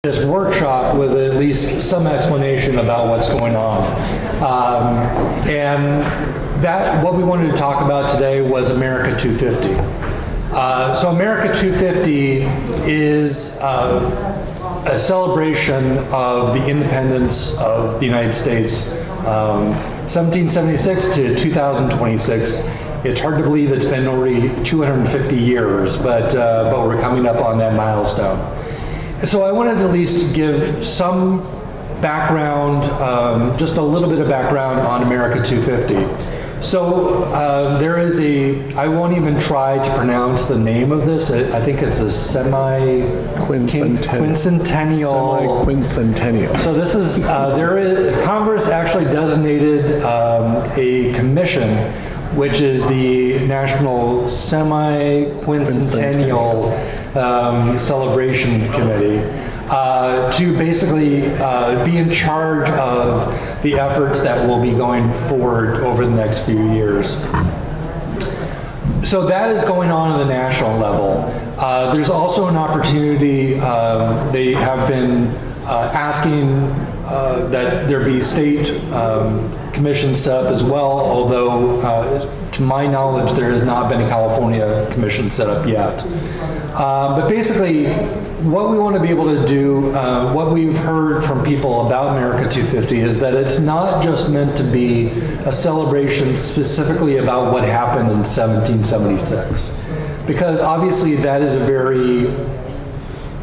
this workshop with at least some explanation about what's going on. And that, what we wanted to talk about today was America 250. So America 250 is a celebration of the independence of the United States, 1776 to 2026. It's hard to believe it's been already 250 years, but we're coming up on that milestone. So I wanted to at least give some background, just a little bit of background on America 250. So there is I won't even try to pronounce the name of this. I think it's a Quincentennial. So this is, Congress actually designated a commission, which is the National Semi-Quincentennial Celebration Committee, to basically be in charge of the efforts that will be going forward over the next few years. So that is going on at the national level. There's also an opportunity, they have been asking that there be state commissions set up as well, although to my knowledge there has not been a California commission set up yet. But basically what we want to be able to do, what we've heard from people about America 250 is that it's not just meant to be a celebration specifically about what happened in 1776. Because obviously that is a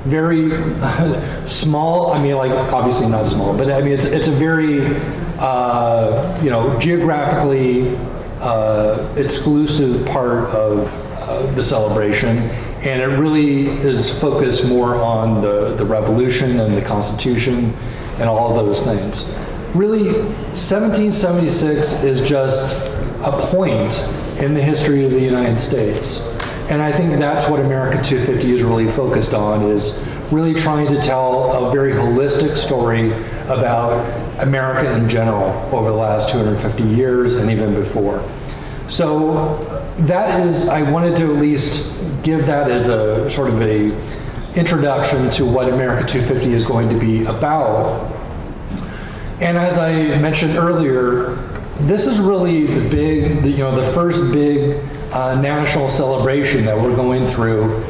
very small, I mean, like, obviously not small, but I mean, it's a very, geographically exclusive part of the celebration, and it really is focused more on the revolution and the Constitution and all of those things. Really, 1776 is just a point in the history of the United States. And I think that's what America 250 is really focused on, is really trying to tell a very holistic story about America in general over the last 250 years and even before. So that is, I wanted to at least give that as a sort of a introduction to what America 250 is going to be about. And as I mentioned earlier, this is really the first big national celebration that we're going through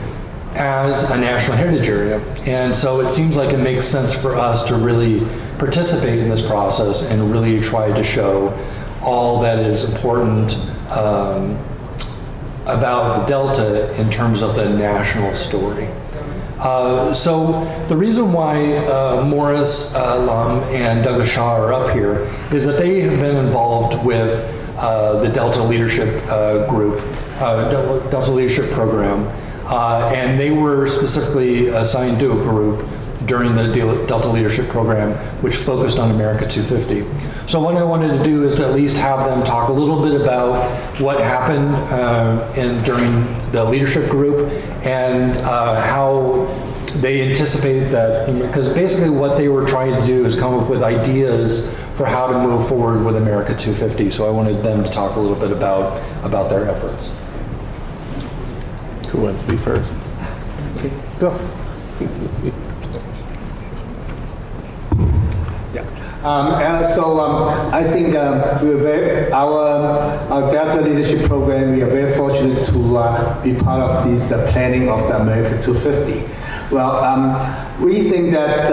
as a national heritage area. And so it seems like it makes sense for us to really participate in this process and really try to show all that is important about the Delta in terms of the national story. So the reason why Morris Lum and Douglas Shaw are up here is that they have been involved with the Delta Leadership Group, Delta Leadership Program, and they were specifically assigned to a group during the Delta Leadership Program, which focused on America 250. So what I wanted to do is to at least have them talk a little bit about what happened during the leadership group and how they anticipate that, because basically what they were trying to do is come up with ideas for how to move forward with America 250. So I wanted them to talk a little bit about their efforts. Who wants to be first? Okay, go. I think our Delta Leadership Program, we are very fortunate to be part of this planning of the America 250. Well, we think that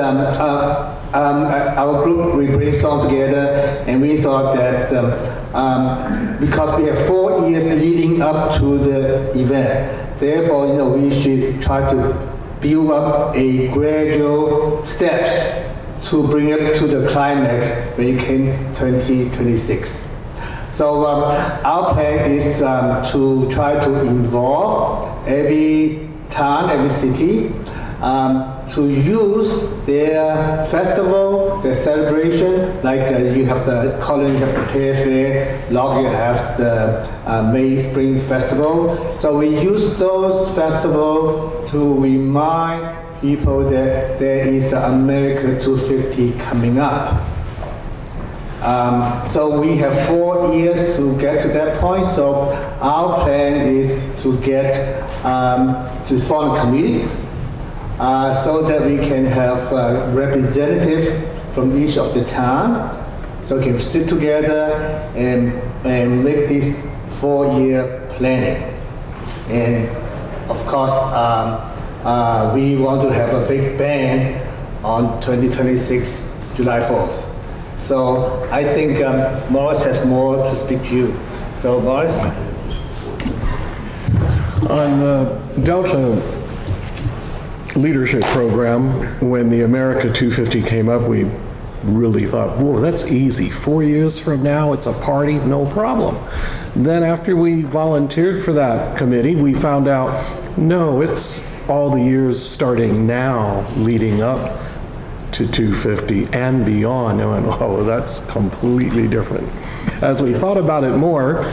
our group, we brainstormed together and we thought that because we have 4 years leading up to the event, therefore, we should try to build up a gradual steps to bring it to the climax when it came 2026. So our plan is to try to involve every town, every city, to use their festival, their celebration, like you have the Colin, you have the Pear Fair, Log, you have the May Spring Festival. So we use those festivals to remind people that there is America 250 coming up. So we have 4 years to get to that point. So our plan is to get to form communities so that we can have a representative from each of the town, so we can sit together and make this 4-year planning. And of course, we want to have a big band on 2026, July 4th. So I think Morris has more to speak to you. So Morris? On the Delta Leadership Program, when the America 250 came up, we really thought, whoa, that's easy. 4 years from now, it's a party, no problem. Then after we volunteered for that committee, we found out, no, it's all the years starting now leading up to 250 and beyond. And I went, oh, that's completely different. As we thought about it more,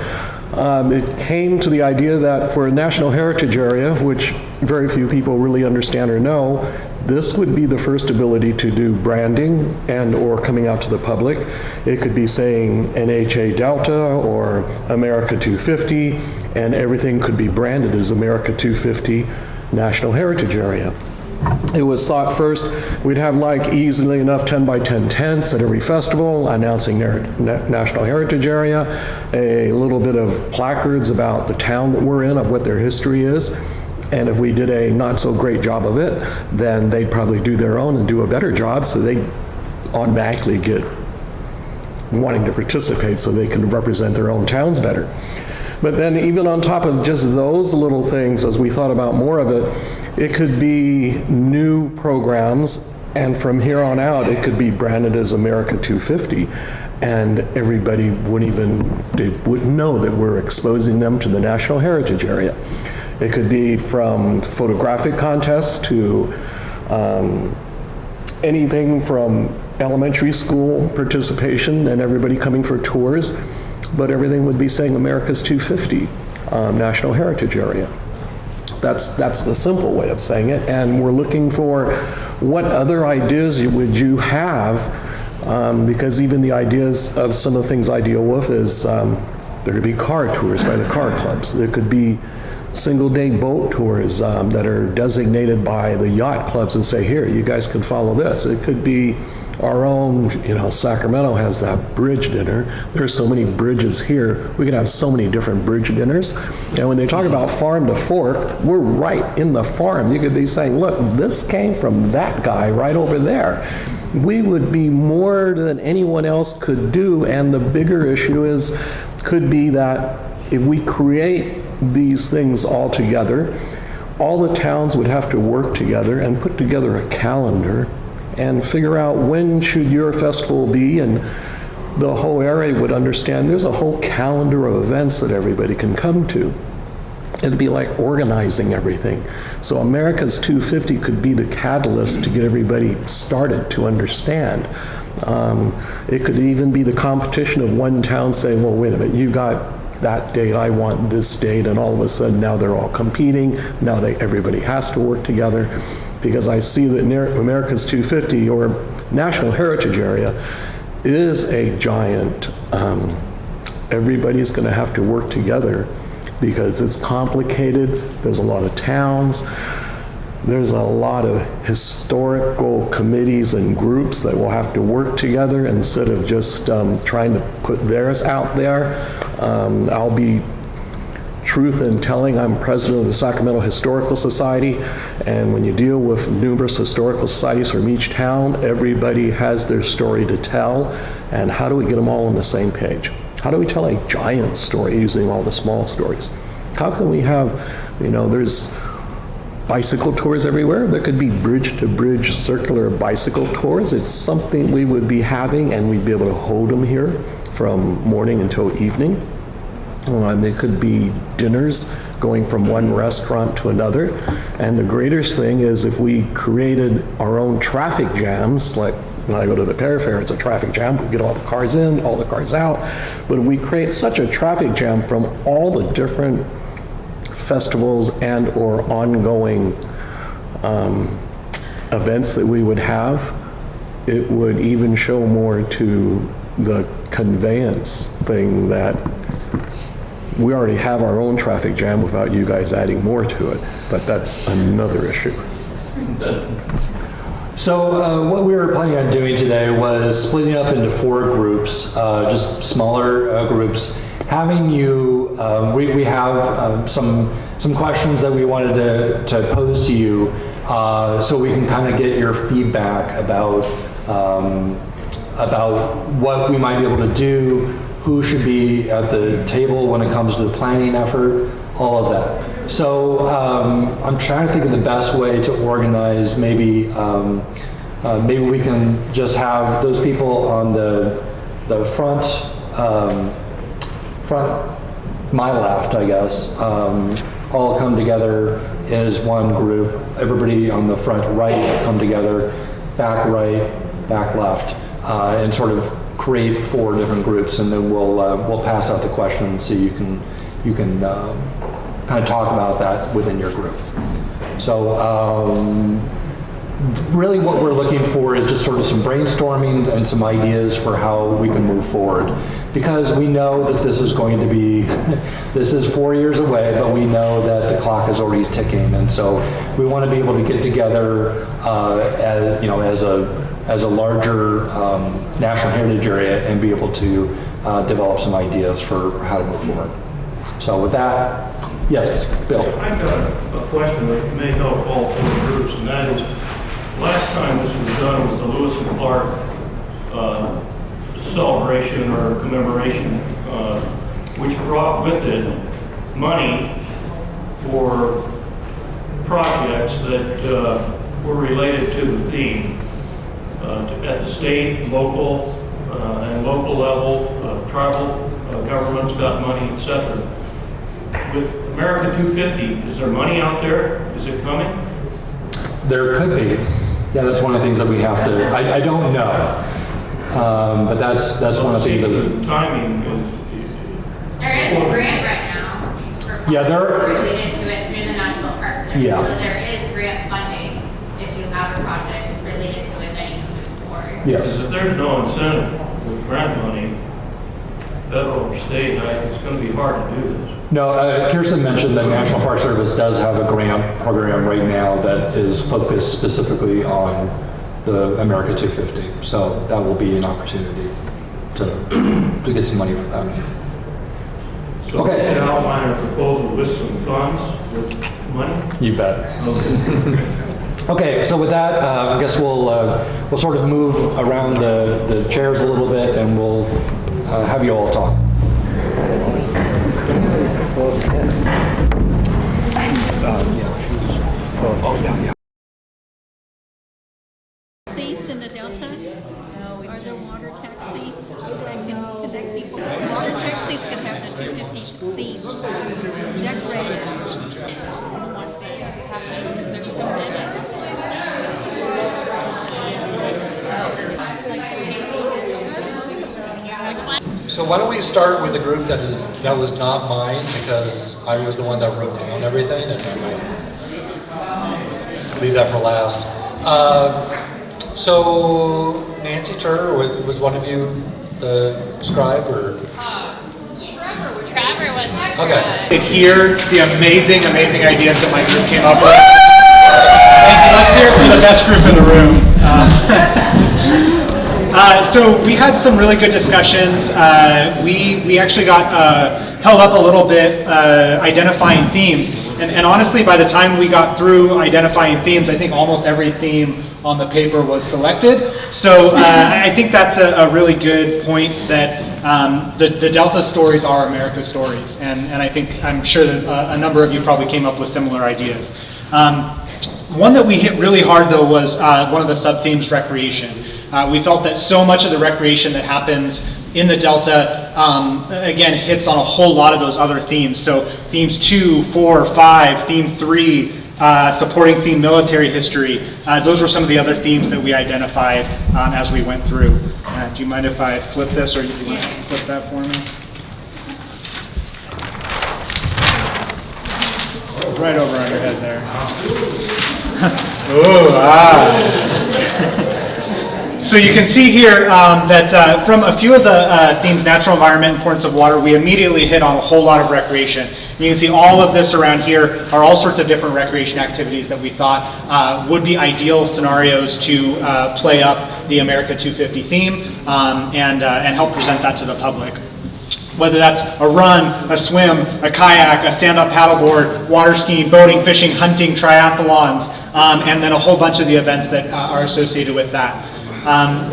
it came to the idea that for a National Heritage Area, which very few people really understand or know, this would be the first ability to do branding and or coming out to the public. It could be saying NHA Delta or America 250, and everything could be branded as America 250 National Heritage Area. It was thought first we'd have like easily enough 10 by 10 tents at every festival announcing their National Heritage Area, a little bit of placards about the town that we're in, of what their history is. And if we did a not so great job of it, then they'd probably do their own and do a better job, so they automatically get wanting to participate so they can represent their own towns better. But then even on top of just those little things, as we thought about more of it, it could be new programs, and from here on out, it could be branded as America 250, and everybody wouldn't know that we're exposing them to the National Heritage Area. It could be from photographic contests to anything from elementary school participation and everybody coming for tours, but everything would be saying America's 250 National Heritage Area. That's the simple way of saying it, and we're looking for what other ideas would you have, because even the ideas of some of the things I deal with is there could be car tours by the car clubs. There could be single-day boat tours that are designated by the yacht clubs and say, here, you guys can follow this. It could be our own, Sacramento has that bridge dinner. There's so many bridges here. We could have so many different bridge dinners. And when they talk about farm to fork, we're right in the farm. You could be saying, look, this came from that guy right over there. We would be more than anyone else could do, and the bigger issue could be that if we create these things all together, all the towns would have to work together and put together a calendar and figure out when should your festival be, and the whole area would understand there's a whole calendar of events that everybody can come to. It'd be like organizing everything. So America's 250 could be the catalyst to get everybody started to understand. It could even be the competition of one town saying, well, wait a minute, you got that date, I want this date, and all of a sudden now they're all competing. Now everybody has to work together, because I see that America's 250 or National Heritage Area is a giant, everybody's going to have to work together because it's complicated. There's a lot of towns. There's a lot of historical committees and groups that will have to work together instead of just trying to put theirs out there. I'll be truth in telling, I'm president of the Sacramento Historical Society, and when you deal with numerous historical societies from each town, everybody has their story to tell, and how do we get them all on the same page? How do we tell a giant story using all the small stories? How can we have, there's bicycle tours everywhere. There could be bridge-to-bridge circular bicycle tours. It's something we would be having, and we'd be able to hold them here from morning until evening. There could be dinners going from one restaurant to another. And the greatest thing is if we created our own traffic jams, like when I go to the Perry Fair, it's a traffic jam. We get all the cars in, all the cars out. But if we create such a traffic jam from all the different festivals and or ongoing events that we would have, it would even show more to the conveyance thing that we already have our own traffic jam without you guys adding more to it, but that's another issue. So what we were planning on doing today was splitting up into 4 groups, just smaller groups. Having you, we have some questions that we wanted to pose to you, so we can kind of get your feedback about what we might be able to do, who should be at the table when it comes to the planning effort, all of that. So I'm trying to think of the best way to organize. Maybe we can just have those people on the front, my left, I guess, all come together as one group. Everybody on the front right come together, back right, back left, and sort of create 4 different groups, and then we'll pass out the questions so you can kind of talk about that within your group. So really what we're looking for is just sort of some brainstorming and some ideas for how we can move forward. Because we know that this is going to be, this is 4 years away, but we know that the clock is already ticking. And so we want to be able to get together as a larger national heritage area and be able to develop some ideas for how to move forward. So with that, yes, Bill. I've got a question that may help all 4 groups, and that is, last time this was done was the Lewis and Clark celebration or commemoration, which brought with it money for projects that were related to the theme at the state, local, and local level. Tribal governments got money, etc. With America 250, is there money out there? Is it coming? There could be. Yeah, that's one of the things that we have to, I don't know. But that's one of the things that the timing is. There is a grant right now for Yeah, there- related to it through the National Park Service. Yeah. So there is grant funding if you have a project related to it that you can move forward. Yes. If there's no incentive with grant money, federal or state, it's going to be hard to do this. No, Kirsten mentioned that National Park Service does have a grant program right now that is focused specifically on the America 250. So that will be an opportunity to get some money for that. So we Okay. should outline a proposal with some funds, with money. You bet. Okay. Okay, so with that, I guess we'll sort of move around the chairs a little bit, and we'll have you all talk. Taxis in the Delta? No. Are there water taxis that can connect people? Water taxis can have the 250 theme decorated. There's so many. So why don't we start with the group that was not mine, because I was the one that wrote down everything, and then we'll leave that for last. So Nancy Turner, was one of you the scribe, or? Trevor was the Okay. To hear the amazing ideas that my group came up with. Thank you. Let's hear it for the best group in the room. So we had some really good discussions. We actually got held up a little bit identifying themes. And honestly, by the time we got through identifying themes, I think almost every theme on the paper was selected. So I think that's a really good point that the Delta stories are America's stories. And I'm sure that a number of you probably came up with similar ideas. One that we hit really hard, though, was one of the sub-themes, recreation. We felt that so much of the recreation that happens in the Delta, again, hits on a whole lot of those other themes. So themes 2, 4, 5, theme 3, supporting theme military history. Those were some of the other themes that we identified as we went through. Do you mind if I flip this, or do you want to flip that for me? Right over on your head there. Ooh, So you can see here that from a few of the themes, natural environment, importance of water, we immediately hit on a whole lot of recreation. And you can see all of this around here are all sorts of different recreation activities that we thought would be ideal scenarios to play up the America 250 theme and help present that to the public. Whether that's a run, a swim, a kayak, a stand-up paddleboard, water skiing, boating, fishing, hunting, triathlons, and then a whole bunch of the events that are associated with that.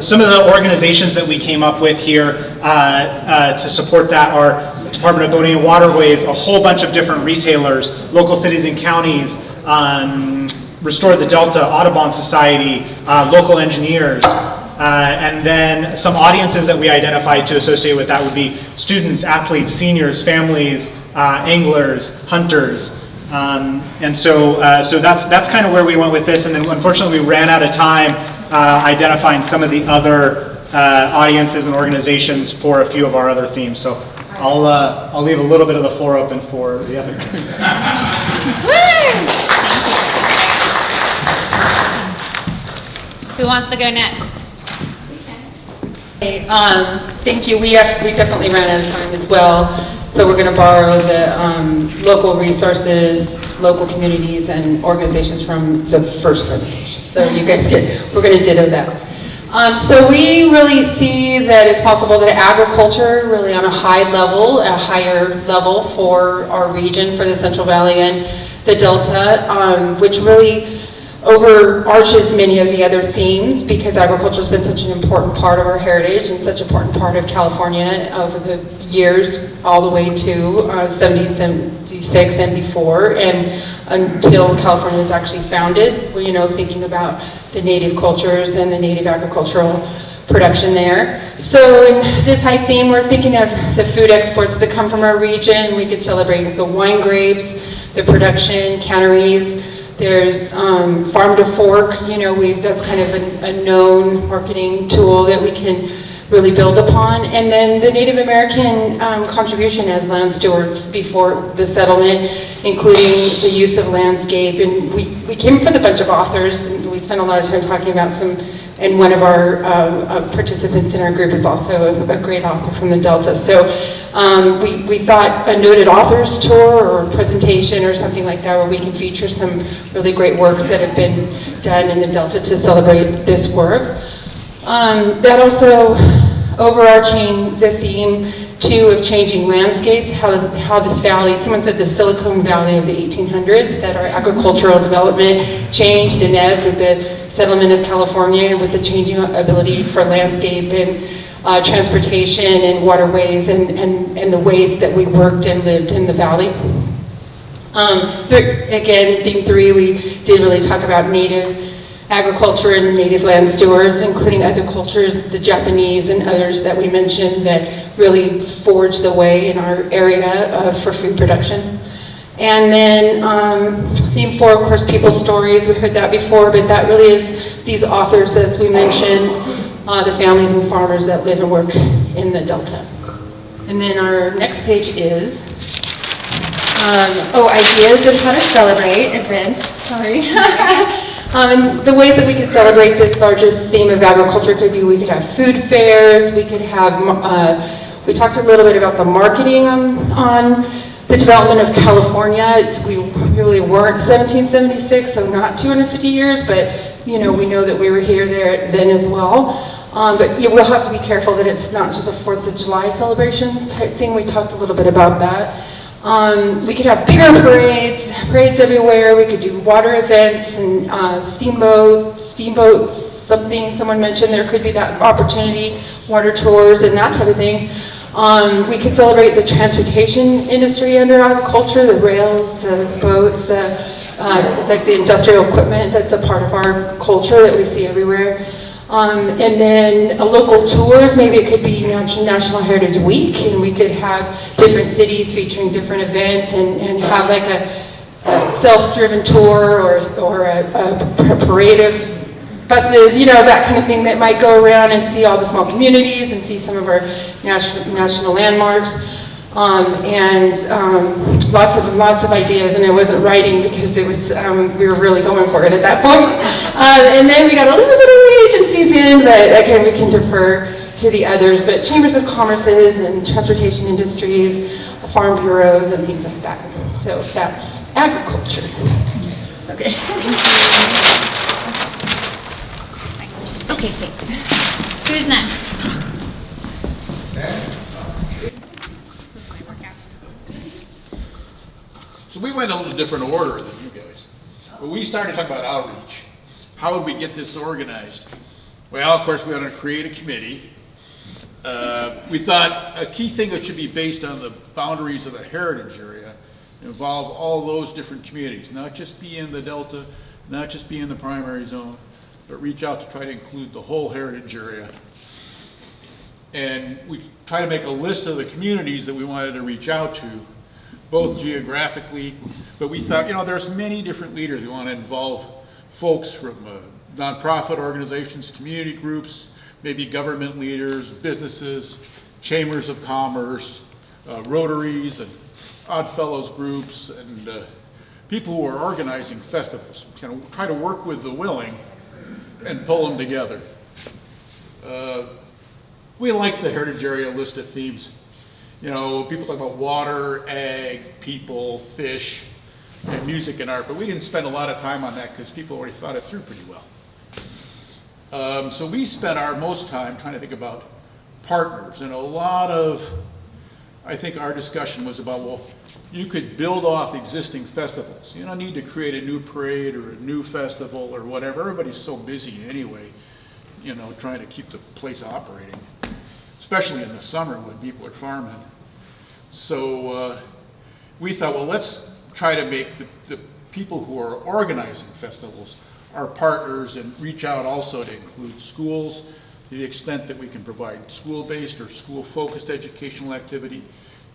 Some of the organizations that we came up with here to support that are Department of Boating and Waterways, a whole bunch of different retailers, local cities and counties, Restore the Delta, Audubon Society, local engineers. And then some audiences that we identified to associate with that would be students, athletes, seniors, families, anglers, hunters. And so that's kind of where we went with this. And then unfortunately we ran out of time identifying some of the other audiences and organizations for a few of our other themes. So I'll leave a little bit of the floor open for the other. Who wants to go next? Thank you. We definitely ran out of time as well, so we're going to borrow the local resources, local communities, and organizations from the first presentation. So you guys we're going to ditto that. So we really see that it's possible that agriculture, really on a higher level for our region, for the Central Valley and the Delta, which really overarches many of the other themes, because agriculture has been such an important part of our heritage and such an important part of California over the years, all the way to 1776 and before, and until California was actually founded, thinking about the native cultures and the native agricultural production there. So in this high theme, we're thinking of the food exports that come from our region. We could celebrate the wine grapes, the production, canneries. There's farm to fork, that's kind of a known marketing tool that we can really build upon. And then the Native American contribution as land stewards before the settlement, including the use of landscape. And we came up with a bunch of authors, and we spent a lot of time talking about some, and one of our participants in our group is also a great author from the Delta. So we thought a noted authors tour or presentation or something like that, where we can feature some really great works that have been done in the Delta to celebrate this work. That also overarching the theme too of changing landscapes, how this valley, someone said the Silicon Valley of the 1800s, that our agricultural development changed and ebbed with the settlement of California and with the changing ability for landscape and transportation and waterways and the ways that we worked and lived in the valley. Again, theme 3, we did really talk about native agriculture and native land stewards, including other cultures, the Japanese and others that we mentioned that really forged the way in our area for food production. And then theme 4, of course, people's stories. We heard that before, but that really is these authors, as we mentioned, the families and farmers that live and work in the Delta. And then our next page is ideas of how to celebrate events. Sorry. And the ways that we could celebrate this largest theme of agriculture could be, we could have food fairs, we could have, we talked a little bit about the marketing on the development of California. We really weren't 1776, so not 250 years, but we know that we were there then as well. But we'll have to be careful that it's not just a 4th of July celebration type thing. We talked a little bit about that. We could have bigger parades everywhere. We could do water events and steamboats, someone mentioned there could be that opportunity, water tours and that type of thing. We could celebrate the transportation industry under agriculture, the rails, the boats, like the industrial equipment that's a part of our culture that we see everywhere. And then local tours, maybe it could be National Heritage Week, and we could have different cities featuring different events and have like a self-driven tour or a parade of buses, that kind of thing that might go around and see all the small communities and see some of our national landmarks. And lots of ideas, and I wasn't writing because it was we were really going for it at that point. And then we got a little bit of agencies transportation, but again, we can defer to the others, but chambers of commerces and transportation industries, farm bureaus and things like that. So that's agriculture. Okay. Okay, thanks. Who's next? So we went a little different order than you guys. But we started talking about outreach. How would we get this organized? Well, of course, we were going to create a committee. We thought a key thing that should be based on the boundaries of the heritage area, involve all those different communities, not just be in the Delta, not just be in the primary zone, but reach out to try to include the whole heritage area. And we try to make a list of the communities that we wanted to reach out to, both geographically, but we thought, you know, there's many different leaders. We want to involve folks from nonprofit organizations, community groups, maybe government leaders, businesses, chambers of commerce, Rotaries and Oddfellows groups, and people who are organizing festivals. You know, try to work with the willing and pull them together. We like the heritage area list of themes. You know, people talk about water, ag, people, fish, and music and art, but we didn't spend a lot of time on that because people already thought it through pretty well. So we spent our most time trying to think about partners, and a lot of, I think our discussion was about, well, you could build off existing festivals. You don't need to create a new parade or a new festival or whatever. Everybody's so busy anyway, you know, trying to keep the place operating, especially in the summer when people are farming. So we thought, well, let's try to make the people who are organizing festivals our partners and reach out also to include schools to the extent that we can provide school-based or school-focused educational activity,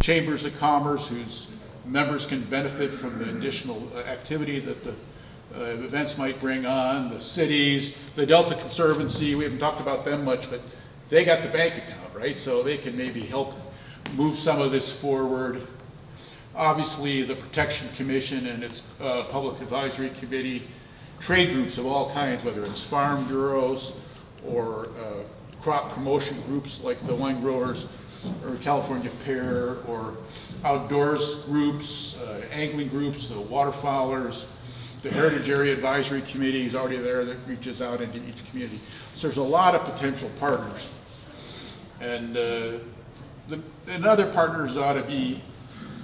chambers of commerce whose members can benefit from the additional activity that the events might bring on, the cities, the Delta Conservancy. We haven't talked about them much, but they got the bank account, right? So they can maybe help move some of this forward. Obviously, the Protection Commission and its Public Advisory Committee, trade groups of all kinds, whether it's farm bureaus or crop promotion groups like the Wine Growers or California Pear, or outdoors groups, angling groups, the waterfowlers, the Heritage Area Advisory Committee is already there that reaches out into each community. So there's a lot of potential partners. And other partners ought to be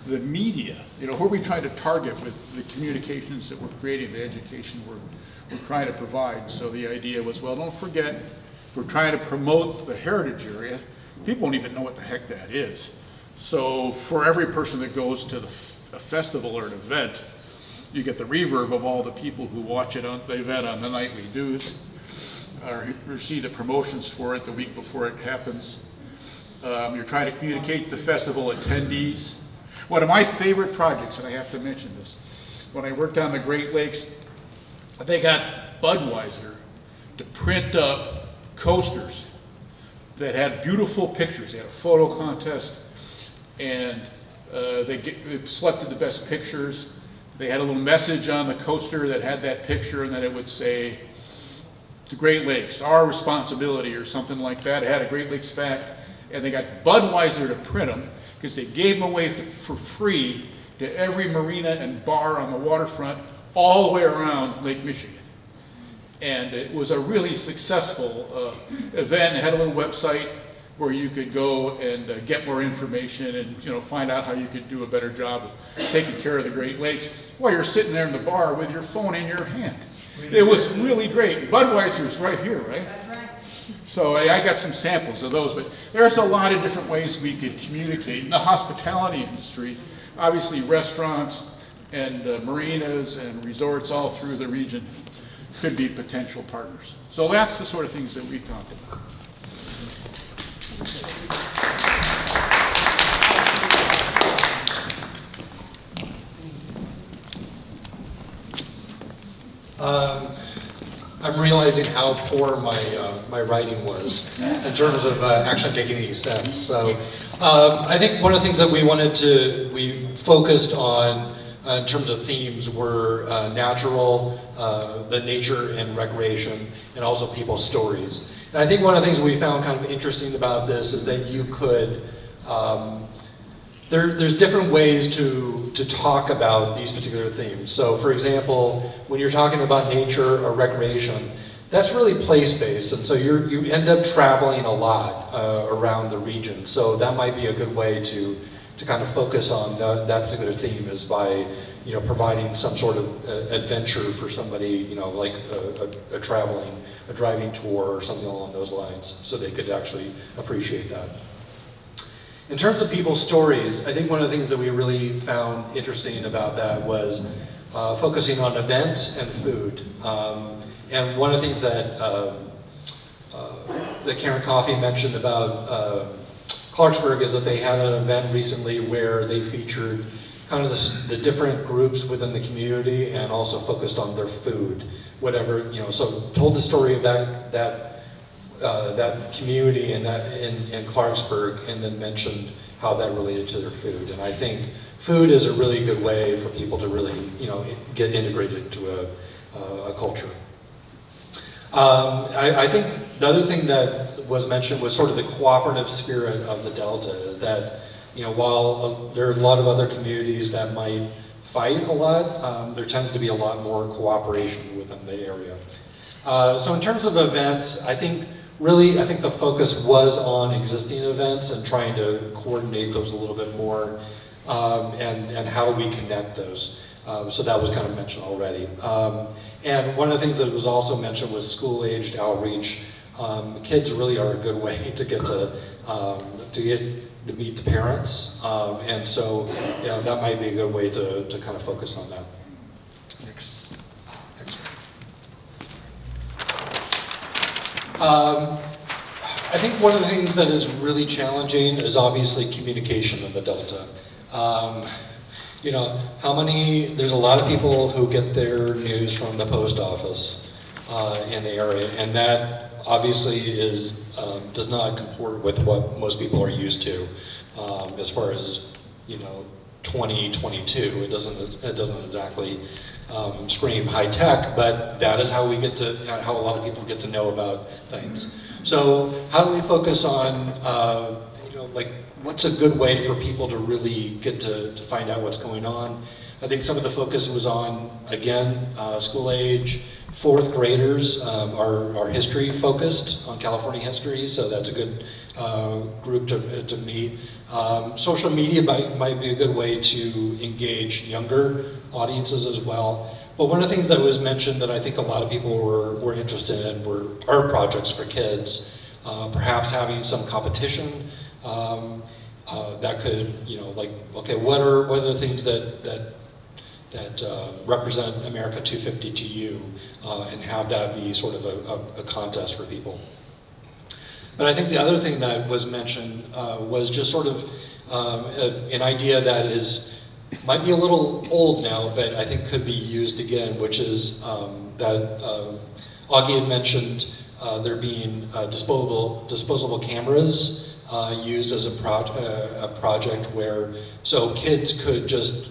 the media. You know, who are we trying to target with the communications that we're creating, the education we're trying to provide? So the idea was, well, don't forget, we're trying to promote the heritage area. People don't even know what the heck that is. So for every person that goes to a festival or an event, you get the reverb of all the people who watch it on the event on the nightly news, or see the promotions for it the week before it happens. You're trying to communicate the festival attendees. One of my favorite projects, and I have to mention this, when I worked on the Great Lakes, they got Budweiser to print up coasters that had beautiful pictures. They had a photo contest, and they selected the best pictures. They had a little message on the coaster that had that picture, and then it would say, the Great Lakes, our responsibility, or something like that. It had a Great Lakes fact, and they got Budweiser to print them because they gave them away for free to every marina and bar on the waterfront all the way around Lake Michigan. And it was a really successful event. It had a little website where you could go and get more information and, you know, find out how you could do a better job of taking care of the Great Lakes while you're sitting there in the bar with your phone in your hand. It was really great. Budweiser's right here, right? That's right. So I got some samples of those, but there's a lot of different ways we could communicate. In the hospitality industry, obviously restaurants and marinas and resorts all through the region could be potential partners. So that's the sort of things that we talked about. I'm realizing how poor my writing was in terms of actually making any sense. So I think one of the things that we focused on in terms of themes were natural, the nature and recreation, and also people's stories. And I think one of the things we found kind of interesting about this is that you could, there's different ways to talk about these particular themes. So for example, when you're talking about nature or recreation, that's really place-based, and so you end up traveling a lot around the region. So that might be a good way to kind of focus on that particular theme, is by providing some sort of adventure for somebody, like a driving tour or something along those lines, so they could actually appreciate that. In terms of people's stories, I think one of the things that we really found interesting about that was focusing on events and food. And one of the things that Karen Coffey mentioned about Clarksburg is that they had an event recently where they featured kind of the different groups within the community and also focused on their food, whatever, so told the story of that community in Clarksburg, and then mentioned how that related to their food. And I think food is a really good way for people to really, get integrated into a culture. I think the other thing that was mentioned was sort of the cooperative spirit of the Delta, that while there are a lot of other communities that might fight a lot, there tends to be a lot more cooperation within the area. So in terms of events, I think the focus was on existing events and trying to coordinate those a little bit more, and how do we connect those. So that was kind of mentioned already. And one of the things that was also mentioned was school-aged outreach. Kids really are a good way to get to meet the parents, and so that might be a good way to kind of focus on that. Next. I think one of the things that is really challenging is obviously communication in the Delta. There's a lot of people who get their news from the post office in the area, and that obviously does not comport with what most people are used to as far as 2022. It doesn't exactly scream high tech, but that is how how a lot of people get to know about things. So how do we focus on what's a good way for people to really get to find out what's going on? I think some of the focus was on, again, school age. Fourth graders are history focused, on California history, so that's a good group to meet. Social media might be a good way to engage younger audiences as well. But one of the things that was mentioned that I think a lot of people were interested in were art projects for kids, perhaps having some competition. That could, what are the things that represent America 250 to you, and have that be sort of a contest for people. But I think the other thing that was mentioned was just sort of an idea that might be a little old now, but I think could be used again, which is that Augie had mentioned there being disposable cameras used as a project where, so kids could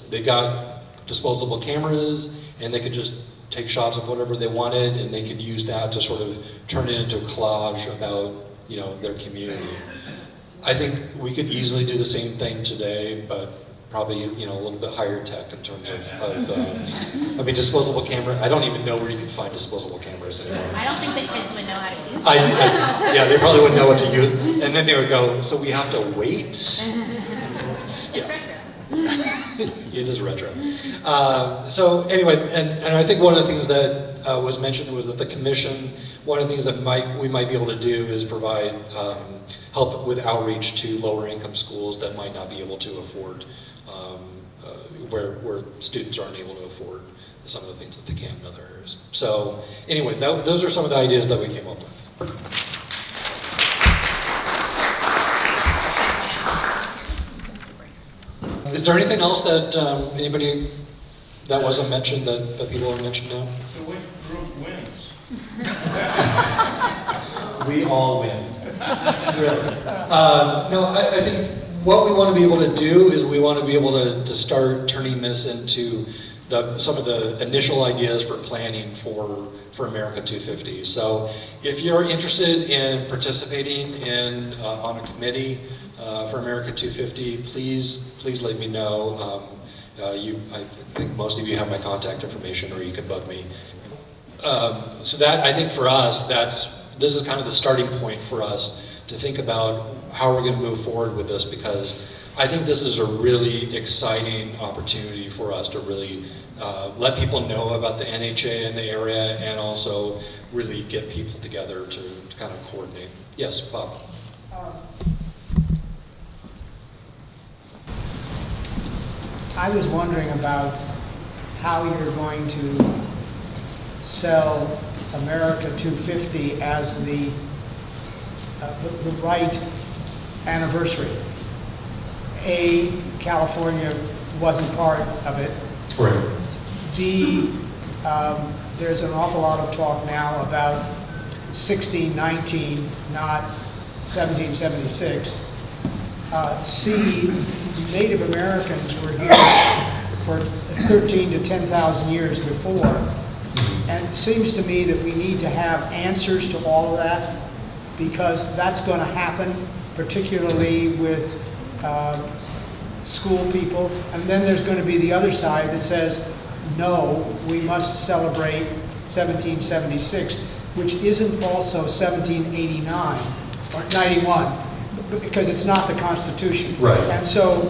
they got disposable cameras and they could just take shots of whatever they wanted, and they could use that to sort of turn it into a collage about their community. I think we could easily do the same thing today, but probably a little bit higher tech in terms of disposable camera. I don't even know where you can find disposable cameras anymore. I don't think the kids would know how to use them. Yeah, they probably wouldn't know what to use, and then they would go, so we have to wait? It's retro. It is retro. So anyway, and I think one of the things that was mentioned was that the commission, one of the things that we might be able to do is provide help with outreach to lower income schools that might not be able to afford, where students aren't able to afford some of the things that they can in other areas. So anyway, those are some of the ideas that we came up with. Is there anything else that anybody that wasn't mentioned that people have mentioned now? So which group wins? We all win. Really. No, I think what we want to be able to do is we want to be able to start turning this into some of the initial ideas for planning for America 250. So if you're interested in participating in on a committee for America 250, please let me know. I think most of you have my contact information, or you can bug me. So that, I think for us, this is kind of the starting point for us to think about how we're going to move forward with this, because I think this is a really exciting opportunity for us to really let people know about the NHA in the area, and also really get people together to kind of coordinate. Yes, Bob. I was wondering about how you're going to sell America 250 as the right anniversary. California wasn't part of it. Right. There's an awful lot of talk now about 1619, not 1776. Native Americans were here for 13 to 10,000 years before. And it seems to me that we need to have answers to all of that, because that's going to happen, particularly with school people. And then there's going to be the other side that says, no, we must celebrate 1776, which isn't also 1789 or 91, because it's not the Constitution. Right. And so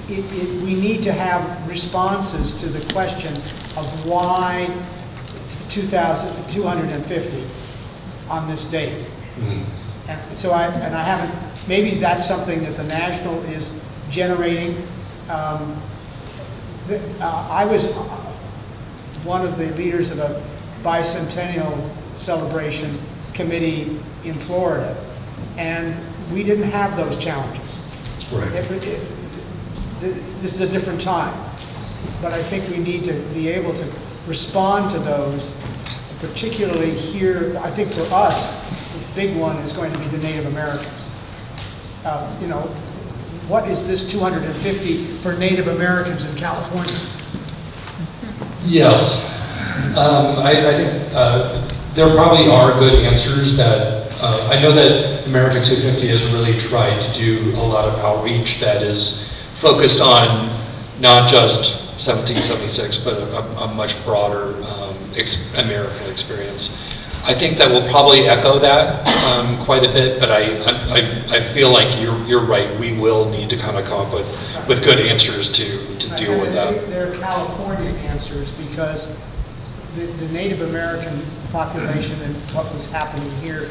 we need to have responses to the question of why 250 on this date. Mm-hmm. And so I haven't, maybe that's something that the National is generating. I was one of the leaders of a bicentennial celebration committee in Florida, and we didn't have those challenges. Right. This is a different time, but I think we need to be able to respond to those, particularly here. I think for us, the big one is going to be the Native Americans. What is this 250 for Native Americans in California? Yes. I think there probably are good answers that, I know that America 250 has really tried to do a lot of outreach that is focused on not just 1776, but a much broader American experience. I think that will probably echo that quite a bit, but I feel like you're right. We will need to kind of come up with good answers to deal with that. They're California answers, because the Native American population and what was happening here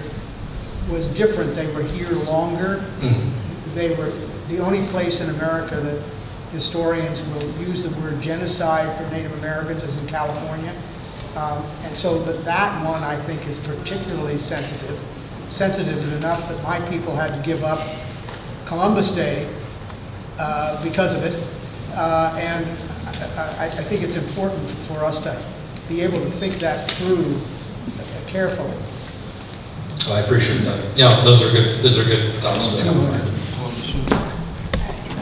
was different. They were here longer. Mm-hmm. They were the only place in America that historians will use the word genocide for Native Americans is in California. And so that one, I think, is particularly sensitive enough that my people had to give up Columbus Day because of it. And I think it's important for us to be able to think that through carefully. I appreciate that. Yeah, those are good thoughts to have in mind.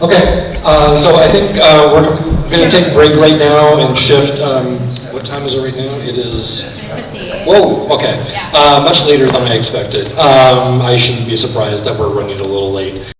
Okay, so I think we're going to take a break right now and shift. What time is it right now? It is. Whoa. Okay. Much later than I expected. I shouldn't be surprised that we're running a little late.